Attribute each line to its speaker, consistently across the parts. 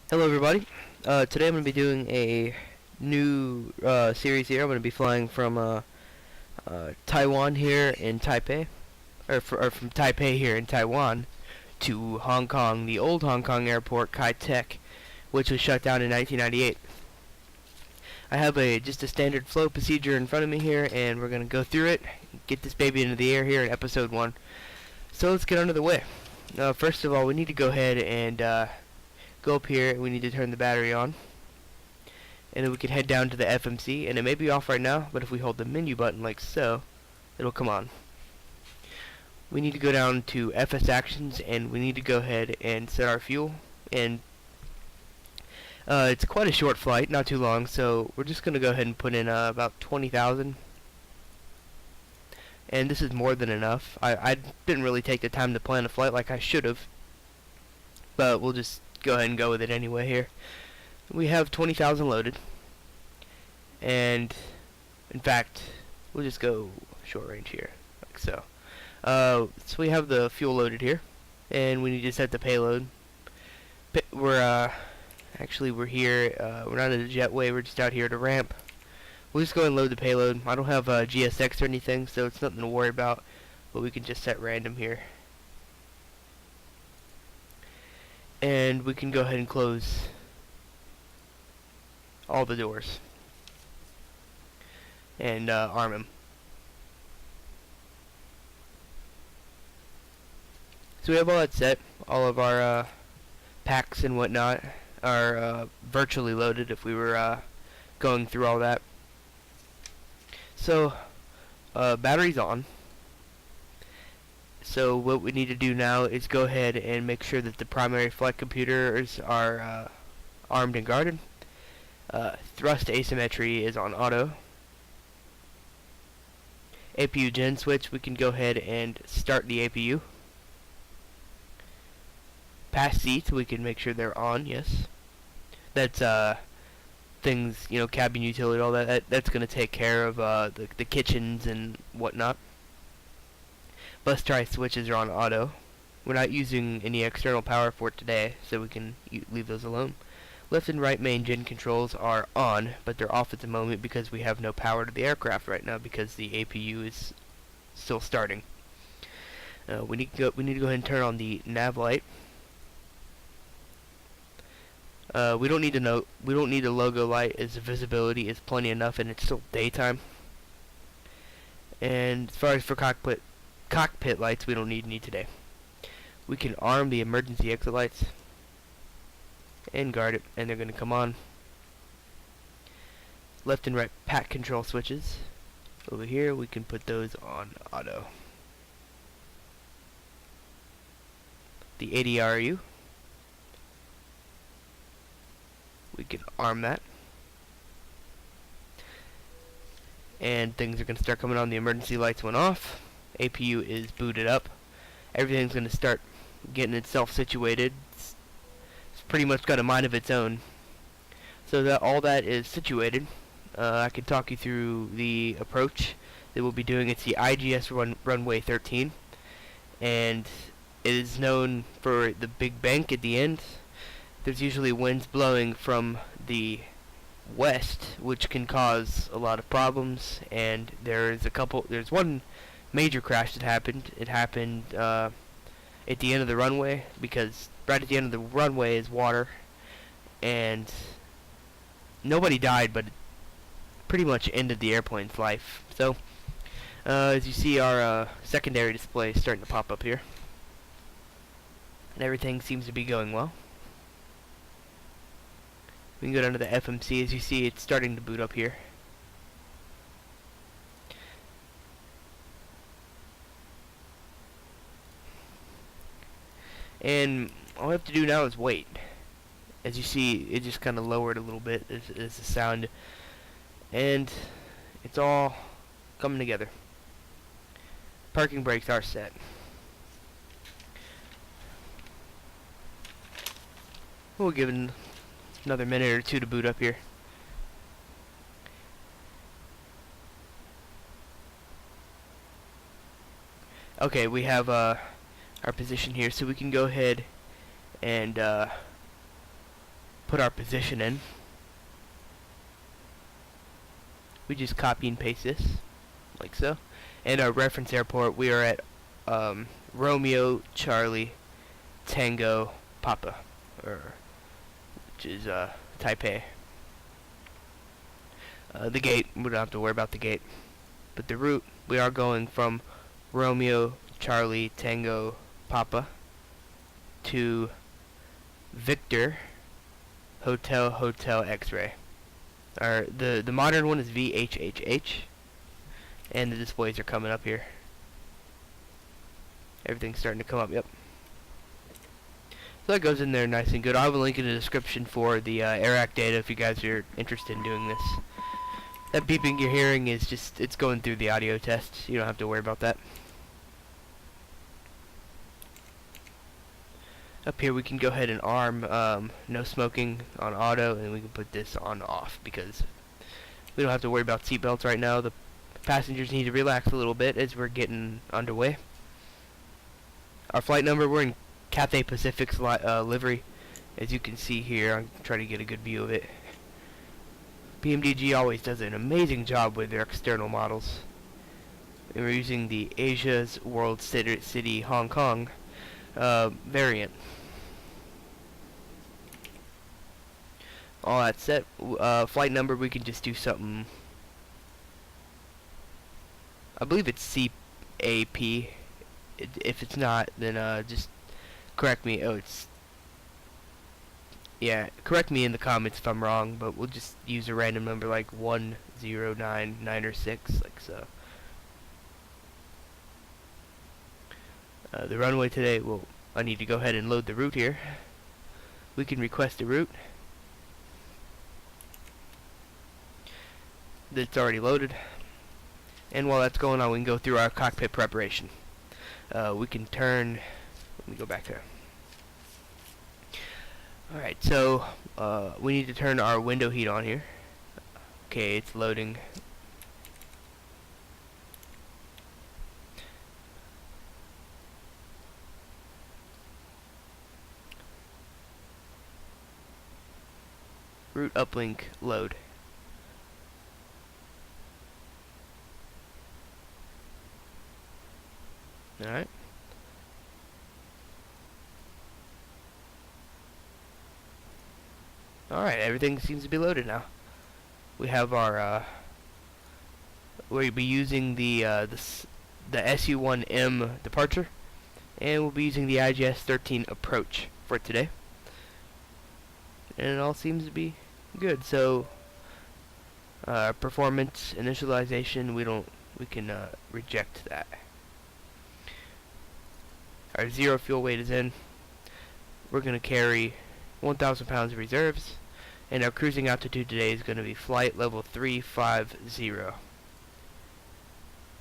Speaker 1: Hello everybody. Today I'm going to be doing a new series here. I'm going to be flying from Taiwan here in Taipei, or from Taipei here in Taiwan to Hong Kong, the old Hong Kong airport, Kai-Tak, which was shut down in 1998. I have just a standard flow procedure in front of me here, and we're going to go through it, get this baby into the air here in episode 1. So let's get under the way. First of all, we need to go ahead and go up here, and we need to turn the battery on, and then we can head down to the FMC, and it may be off right now, but if we hold the menu button like so, it'll come on. We need to go down to FS Actions, and we need to go ahead and set our fuel, and it's quite a short flight, not too long, so we're just going to go ahead and put in about 20,000, and this is more than enough. I didn't really take the time to plan a flight like I should have, but we'll just go ahead and go with it anyway here. We have 20,000 loaded, and in fact we'll just go short range here like so. So we have the fuel loaded here, and we need to set the payload. We're here, we're not at a jetway, we're just out here at a ramp. We'll just go and load the payload. I don't have GSX or anything, so it's nothing to worry about, but we can just set random here. And we can go ahead and close all the doors and arm him. So we have all that set. All of our packs and whatnot are virtually loaded if we were going through all that. So battery's on. So what we need to do now is go ahead and make sure that the primary flight computers are armed and guarded. Thrust asymmetry is on auto. APU gen switch, we can go ahead and start the APU. Pass seats, we can make sure they're on, yes. That's things, you know, cabin utility, all that's going to take care of the kitchens and whatnot. Bus tri switches are on auto. We're not using any external power for it today, so we can leave those alone. Left and right main gen controls are on, but they're off at the moment because we have no power to the aircraft right now because the APU is still starting. We need to go ahead and turn on the nav light. We don't need a logo light, as the visibility is plenty enough and it's still daytime. And as far as for cockpit lights, we don't need any today. We can arm the emergency exit lights and guard it, and they're going to come on. Left and right pack control switches over here, we can put those on auto. The ADRU, we can arm that, and things are going to start coming on. The emergency lights went off. APU is booted up. Everything's going to start getting itself situated. It's pretty much got a mind of its own. So that all that is situated, I can talk you through the approach that we'll be doing. It's the IGS runway 13, and it is known for the big bank at the end. There's usually winds blowing from the west, which can cause a lot of problems, and there's one major crash that happened. It happened at the end of the runway, because right at the end of the runway is water, and nobody died, but it pretty much ended the airplane's life. So as you see, our secondary display is starting to pop up here, and everything seems to be going well. We can go down to the FMC. As you see, it's starting to boot up here. And all we have to do now is wait. As you see, it just kind of lowered a little bit as the sound, and it's all coming together. Parking brakes are set. We'll give it another minute or two to boot up here. Okay, we have our position here, so we can go ahead and put our position in. We just copy and paste this, like so. And our reference airport, we are at Romeo Charlie Tango Papa, which is Taipei. The gate, we don't have to worry about the gate. But the route, we are going from Romeo Charlie Tango Papa to Victor Hotel X-ray. The modern one is VHHH, and the displays are coming up here. Everything's starting to come up, yep. So that goes in there nice and good. I'll have a link in the description for the AIRAC data if you guys are interested in doing this. That beeping you're hearing is just, it's going through the audio test. You don't have to worry about that. Up here we can go ahead and arm no smoking on auto, and we can put this on off because we don't have to worry about seatbelts right now. The passengers need to relax a little bit as we're getting underway. Our flight number, we're in Cathay Pacific's livery, as you can see here. I'm trying to get a good view of it. BMDG always does an amazing job with their external models. And we're using the Asia's World City Hong Kong variant. All that set. Flight number, we can just do something. I believe it's CAP. If it's not, then just correct me. Oh, it's, yeah, correct me in the comments if I'm wrong, but we'll just use a random number like 1099 or 6, like so. The runway today, well, I need to go ahead and load the route here. We can request a route. That's already loaded. And while that's going on, we can go through our cockpit preparation. We can turn, let me go back there. Alright, so we need to turn our window heat on here. Okay, it's loading. Route uplink load. Alright. Alright, everything seems to be loaded now. We have our, we'll be using the SU-1M departure, and we'll be using the IGS-13 approach for today. And it all seems to be good. So, performance initialization, we can reject that. Our zero fuel weight is in. We're going to carry 1,000 pounds of reserves, and our cruising altitude today is going to be flight level 350.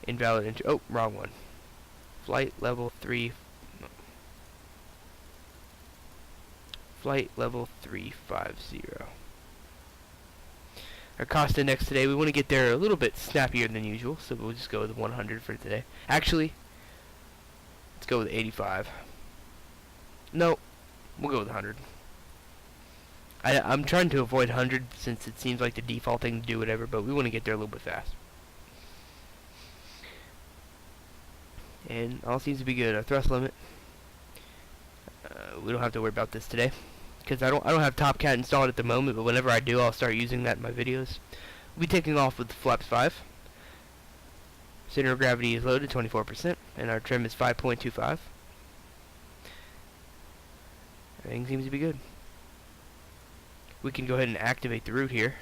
Speaker 1: Invalid entry. Oh, wrong one. Flight level 3. No. Flight level 350. Our cost index today, we want to get there a little bit snappier than usual, so we'll just go with 100 for today. Actually, let's go with 85. No, we'll go with 100. I'm trying to avoid 100 since it seems like the default thing to do whatever, but we want to get there a little bit fast. And all seems to be good. Our thrust limit, we don't have to worry about this today because I don't have Top Cat installed at the moment, but whenever I do, I'll start using that in my videos. We'll be taking off with flaps 5. Center of gravity is loaded 24%, and our trim is 5.25. Everything seems to be good. We can go ahead and activate the route here.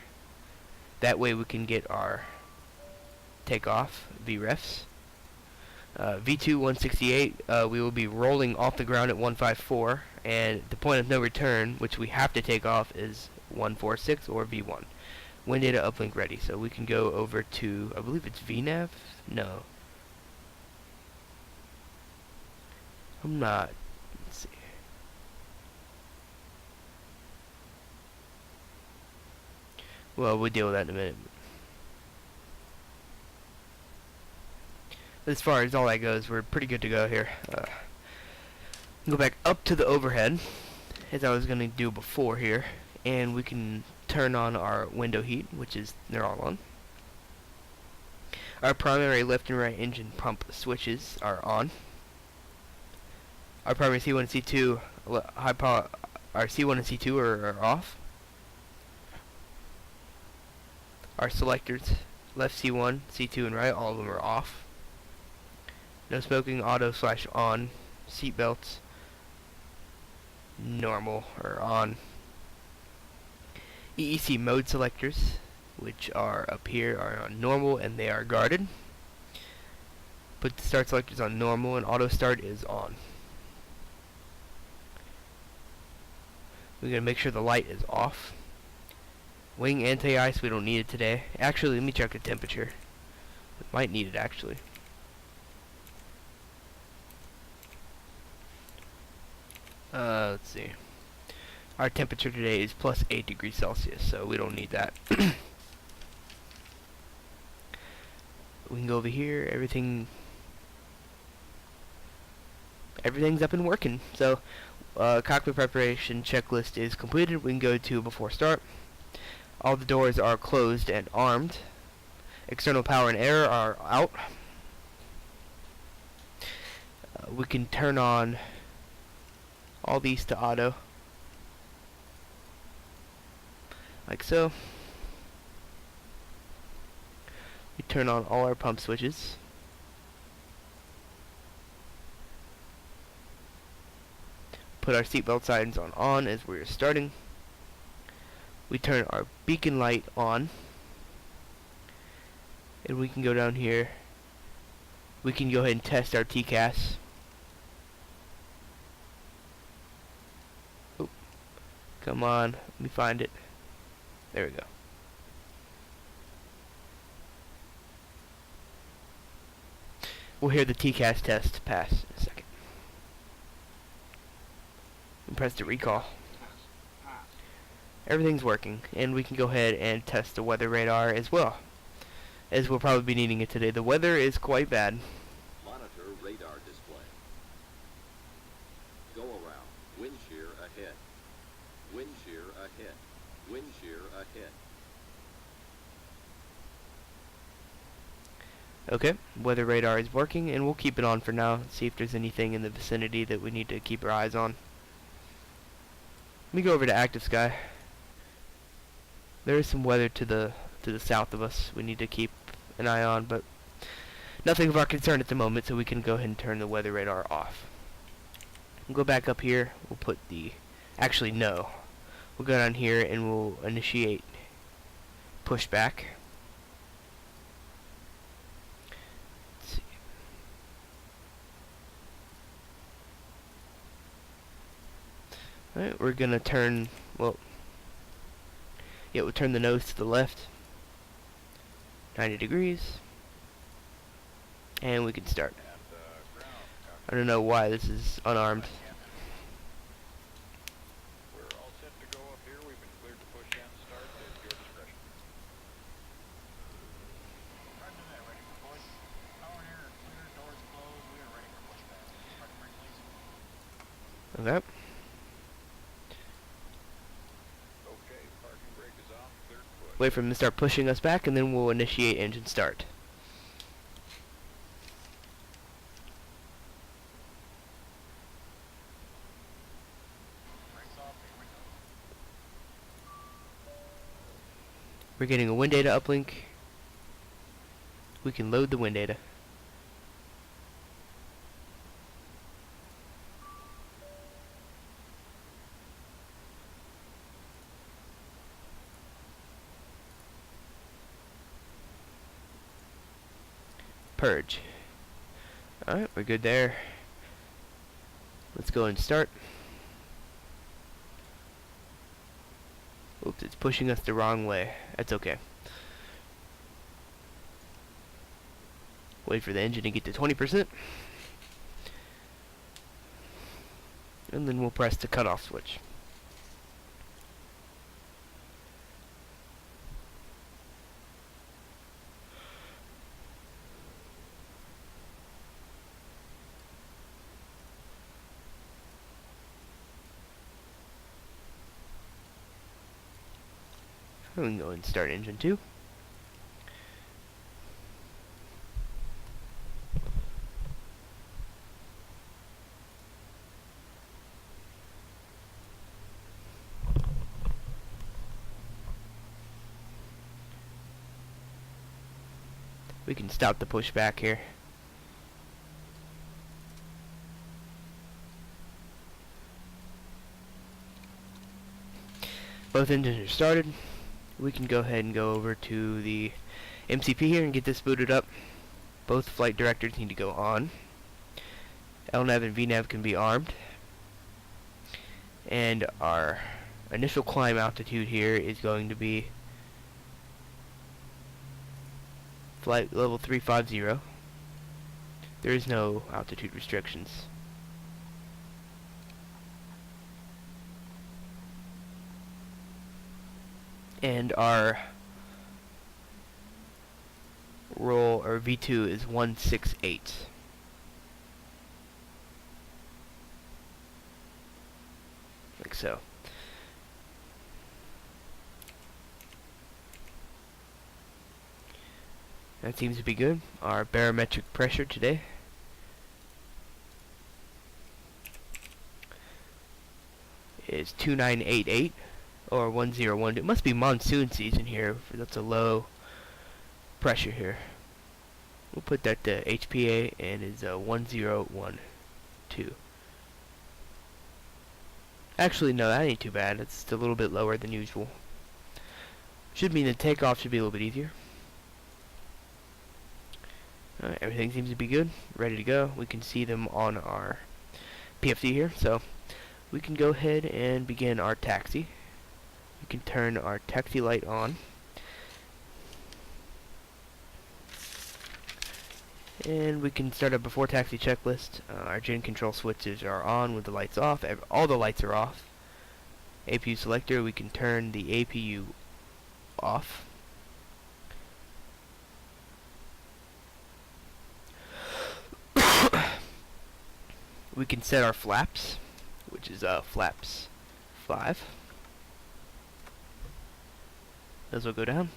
Speaker 1: That way we can get our takeoff VREFs. V2 168, we will be rolling off the ground at 154, and the point of no return, which we have to take off, is 146 or V1. Wind data uplink ready, so we can go over to, I believe it's VNAV? No. I'm not. Let's see. Well, we'll deal with that in a minute. As far as all that goes, we're pretty good to go here. Go back up to the overhead, as I was going to do before here, and we can turn on our window heat, which is they're all on. Our primary left and right engine pump switches are on. Our primary C1 and C2 high power, our C1 and C2 are off. Our selectors, left C1, C2, and right, all of them are off. No smoking, auto / on. Seat belts, normal or on. EEC mode selectors, which are up here, are on normal and they are guarded. Put the start selectors on normal and auto start is on. We're going to make sure the light is off. Wing anti-ice, we don't need it today. Actually, let me check the temperature. We might need it actually. Let's see. Our temperature today is plus 8 degrees Celsius, so we don't need that. We can go over here. Everything's up and working. So, cockpit preparation checklist is completed. We can go to before start. All the doors are closed and armed. External power and air are out. We can turn on all these to auto, like so. We turn on all our pump switches. Put our seatbelt signs on as we're starting. We turn our beacon light on, and we can go down here. We can go ahead and test our TCAS. Oop. Come on, let me find it. There we go. We'll hear the TCAS test pass in a second. And press the recall. Everything's working, and we can go ahead and test the weather radar as well, as we'll probably be needing it today. The weather is quite bad.
Speaker 2: Monitor radar display. Go around. Wind shear ahead. Wind shear ahead. Wind shear ahead.
Speaker 1: Okay, weather radar is working, and we'll keep it on for now. See if there's anything in the vicinity that we need to keep our eyes on. Let me go over to active sky. There is some weather to the south of us we need to keep an eye on, but nothing of our concern at the moment, so we can go ahead and turn the weather radar off. We'll go back up here. We'll put the... Actually, no. We'll go down here and we'll initiate pushback. Let's see. Alright, we're gonna turn... Well... Yeah, we'll turn the nose to the left, 90 degrees, and we can start. I don't know why this is unarmed.
Speaker 3: We're all set to go up here. We've been cleared to push and start at your discretion. Roger that, ready for push. Power and air clear, doors closed. We are ready for pushback. Parking brake, please.
Speaker 1: Okay. Wait for him to start pushing us back, and then we'll initiate engine start. We're getting a wind data uplink. We can load the wind data. Purge. Alright, we're good there. Let's go and start. Oops, it's pushing us the wrong way. That's okay. Wait for the engine to get to 20%. And then we'll press the cutoff switch. We can go and start engine 2. We can stop the pushback here. Both engines are started. We can go ahead and go over to the MCP here and get this booted up. Both flight directors need to go on. LNAV and VNAV can be armed. And our initial climb altitude here is going to be flight level 350. There is no altitude restrictions. And our roll, or V2, is 168. Like so. That seems to be good. Our barometric pressure today is 2988 or 101. It must be monsoon season here. That's a low pressure here. We'll put that to HPA and is 1012. Actually, no, that ain't too bad. It's just a little bit lower than usual. Should mean the takeoff should be a little bit easier. Alright, everything seems to be good, ready to go. We can see them on our PFD here, so we can go ahead and begin our taxi. We can turn our taxi light on. And we can start a before taxi checklist. Our gen control switches are on with the lights off. All the lights are off. APU selector, we can turn the APU off. We can set our flaps, which is flaps 5. Those will go down.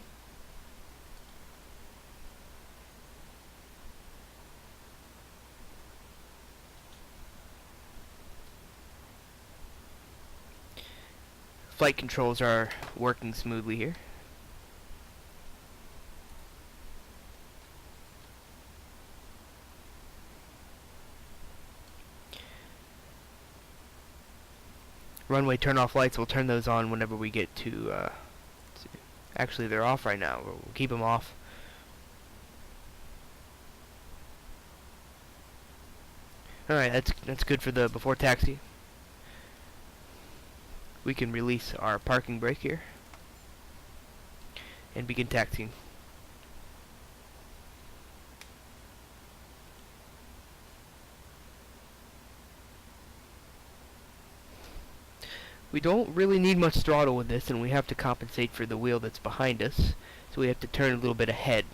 Speaker 1: Flight controls are working smoothly here. Runway turn-off lights, we'll turn those on whenever we get to actually, they're off right now. We'll keep them off. Alright, that's good for the before taxi. We can release our parking brake here and begin taxiing. We don't really need much throttle with this, and we have to compensate for the wheel that's behind us, so we have to turn a little bit ahead.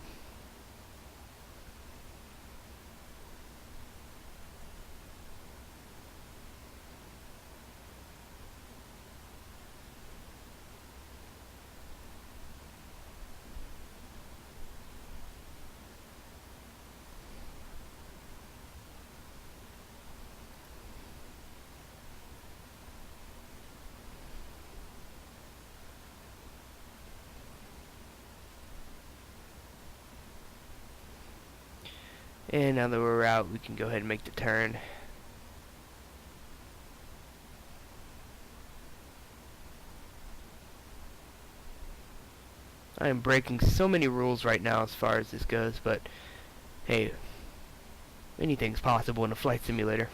Speaker 1: And now that we're out, we can go ahead and make the turn. I am breaking so many rules right now as far as this goes, but hey, anything's possible in a flight simulator.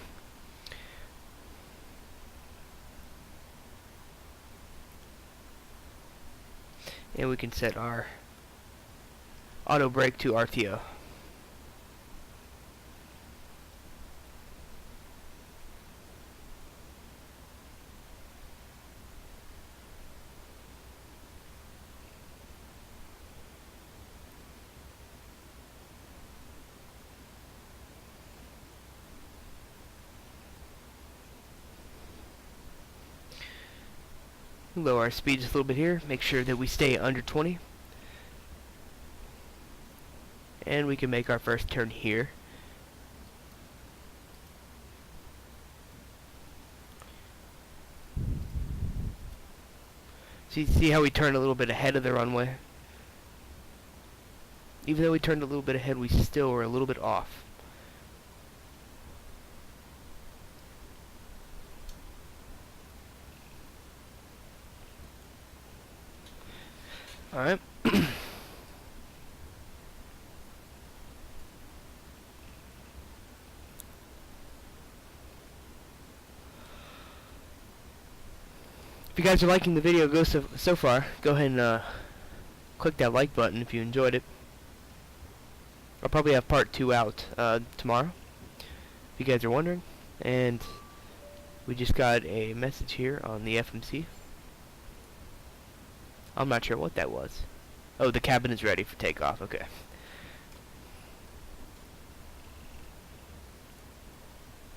Speaker 1: And we can set our auto brake to RTO. Lower our speed just a little bit here. Make sure that we stay under 20. And we can make our first turn here. So you see how we turned a little bit ahead of the runway? Even though we turned a little bit ahead, we still were a little bit off. Alright. If you guys are liking the video so far, go ahead and click that like button if you enjoyed it. I'll probably have part 2 out tomorrow, if you guys are wondering. And we just got a message here on the FMC. I'm not sure what that was. Oh, the cabin is ready for takeoff. Okay.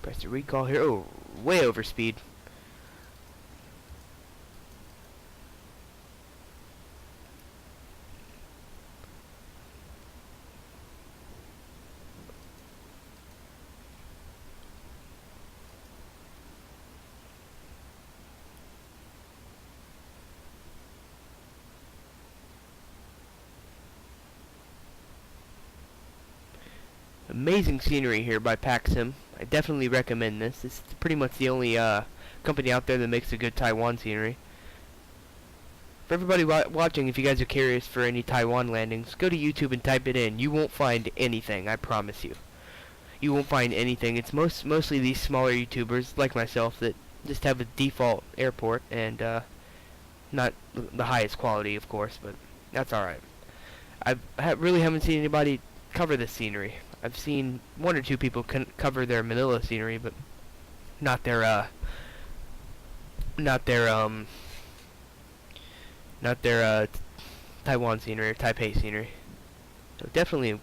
Speaker 1: Press the recall here. Oh, way over speed. Amazing scenery here by Paxim. I definitely recommend this. This is pretty much the only company out there that makes a good Taiwan scenery. For everybody watching, if you guys are curious for any Taiwan landings, go to YouTube and type it in. You won't find anything, I promise you. You won't find anything. It's mostly these smaller YouTubers, like myself, that just have a default airport, and not the highest quality, of course, but that's alright. I really haven't seen anybody cover this scenery. I've seen 1 or 2 people cover their Manila scenery, but not their Taiwan scenery or Taipei scenery. So definitely a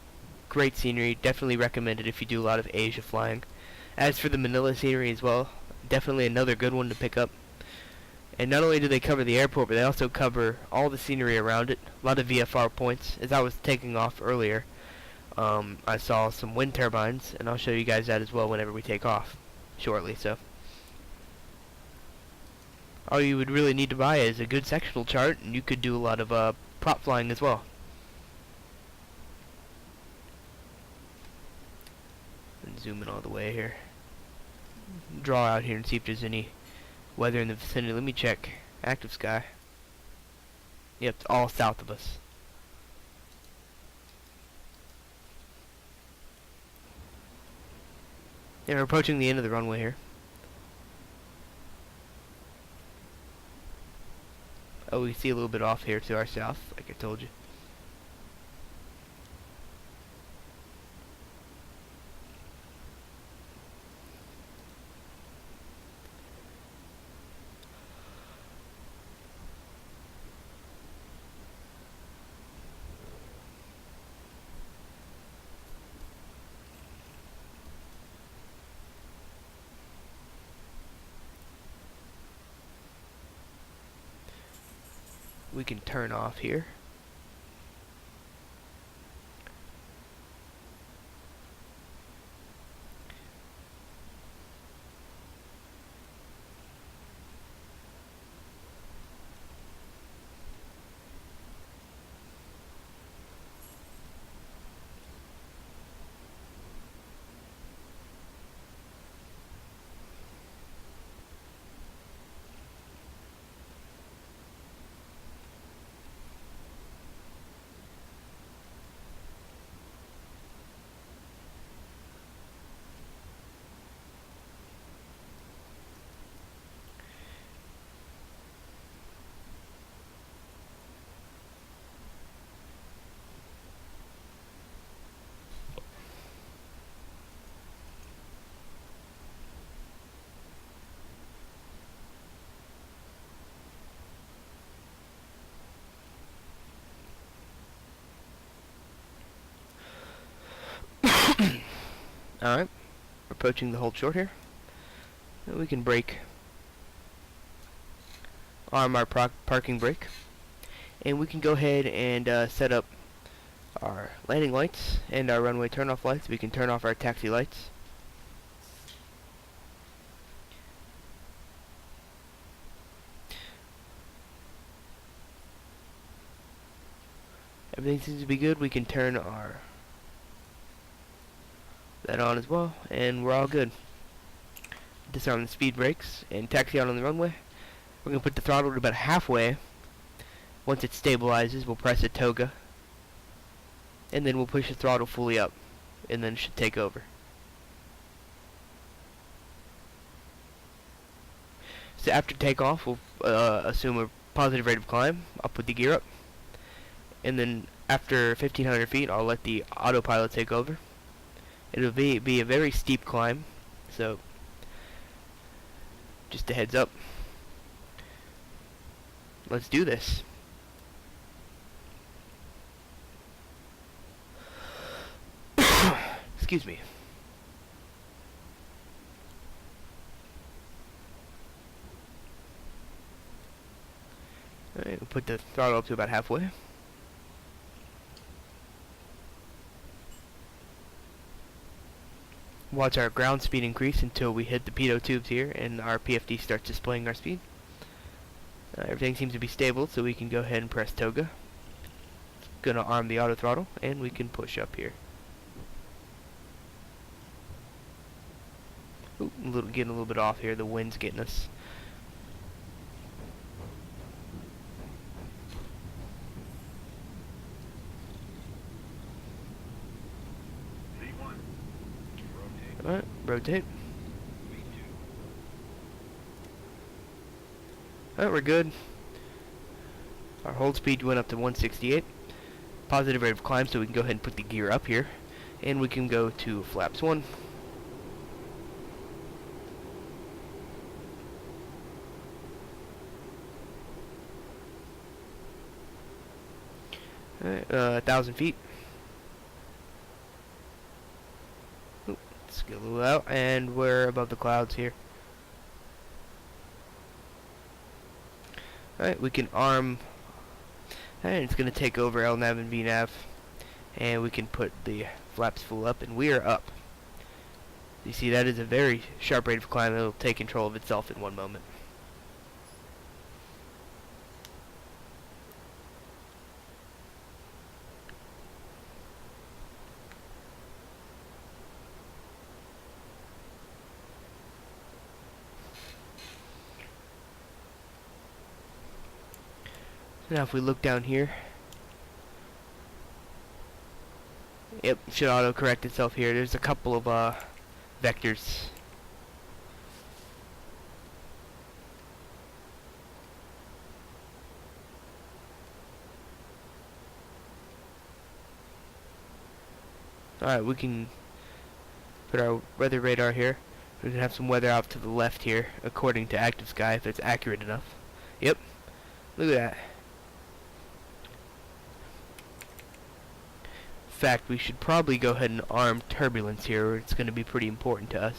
Speaker 1: great scenery. Definitely recommended if you do a lot of Asia flying. As for the Manila scenery as well, definitely another good one to pick up. And not only do they cover the airport, but they also cover all the scenery around it. A lot of VFR points. As I was taking off earlier, I saw some wind turbines, and I'll show you guys that as well whenever we take off shortly. So all you would really need to buy is a good sectional chart, and you could do a lot of prop flying as well. And zoom in all the way here. Draw out here and see if there's any weather in the vicinity. Let me check. Active sky. Yep, it's all south of us. Yeah, we're approaching the end of the runway here. Oh, we see a little bit off here to our south, like I told you. We can turn off here. Alright, we're approaching the hold short here. And we can brake arm our parking brake, and we can go ahead and set up our landing lights and our runway turn-off lights. We can turn off our taxi lights. Everything seems to be good. We can turn that on as well, and we're all good. Disarm the speed brakes and taxi out on the runway. We're going to put the throttle to about halfway. Once it stabilizes, we'll press a toga, and then we'll push the throttle fully up, and then it should take over. So after takeoff, we'll assume a positive rate of climb. I'll put the gear up, and then after 1,500 feet, I'll let the autopilot take over. It'll be a very steep climb, so just a heads up. Let's do this. Excuse me. Alright, we'll put the throttle up to about halfway. Watch our ground speed increase until we hit the pitot tubes here and our PFD starts displaying our speed. Everything seems to be stable, so we can go ahead and press toga. It's gonna arm the auto throttle, and we can push up here. Ooh, getting a little bit off here. The wind's getting us. Alright, rotate. Alright, we're good. Our hold speed went up to 168. Positive rate of climb, so we can go ahead and put the gear up here. And we can go to flaps 1. Alright, 1,000 feet. Ooh, let's get a little out, and we're above the clouds here. Alright, we can arm, and it's going to take over LNAV and VNAV, and we can put the flaps full up, and we are up. You see, that is a very sharp rate of climb. It'll take control of itself in one moment. Now if we look down here, yep, should auto correct itself here. There's a couple of vectors. Alright, we can put our weather radar here. We can have some weather out to the left here, according to Active Sky, if it's accurate enough. Yep, look at that. In fact, we should probably go ahead and arm turbulence here. It's going to be pretty important to us.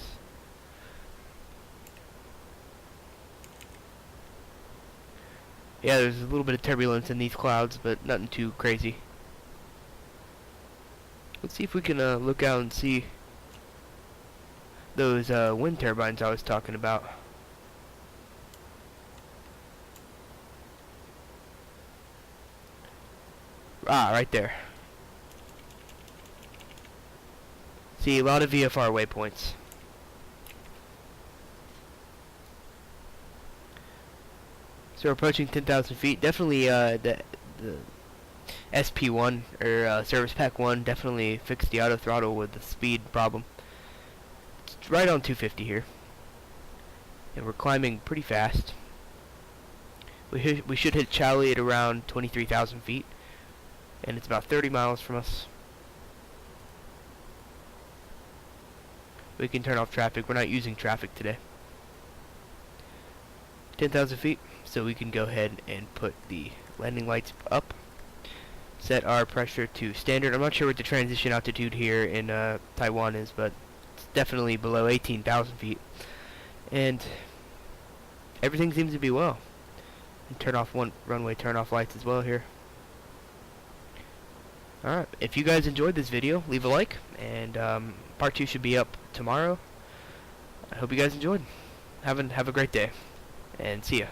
Speaker 1: Yeah, there's a little bit of turbulence in these clouds, but nothing too crazy. Let's see if we can look out and see those wind turbines I was talking about. Ah, right there. See, a lot of VFR waypoints. So we're approaching 10,000 feet. Definitely the SP1 or Service Pack 1 definitely fixed the auto throttle with the speed problem. It's right on 250 here. And we're climbing pretty fast. We should hit Charlie at around 23,000 feet. And it's about 30 miles from us. We can turn off traffic. We're not using traffic today. 10,000 feet, so we can go ahead and put the landing lights up. Set our pressure to standard. I'm not sure what the transition altitude here in Taiwan is, but it's definitely below 18,000 feet. And everything seems to be well. And turn off one runway turn-off lights as well here. Alright, if you guys enjoyed this video, leave a like, and part 2 should be up tomorrow. I hope you guys enjoyed. Have a great day, and see ya.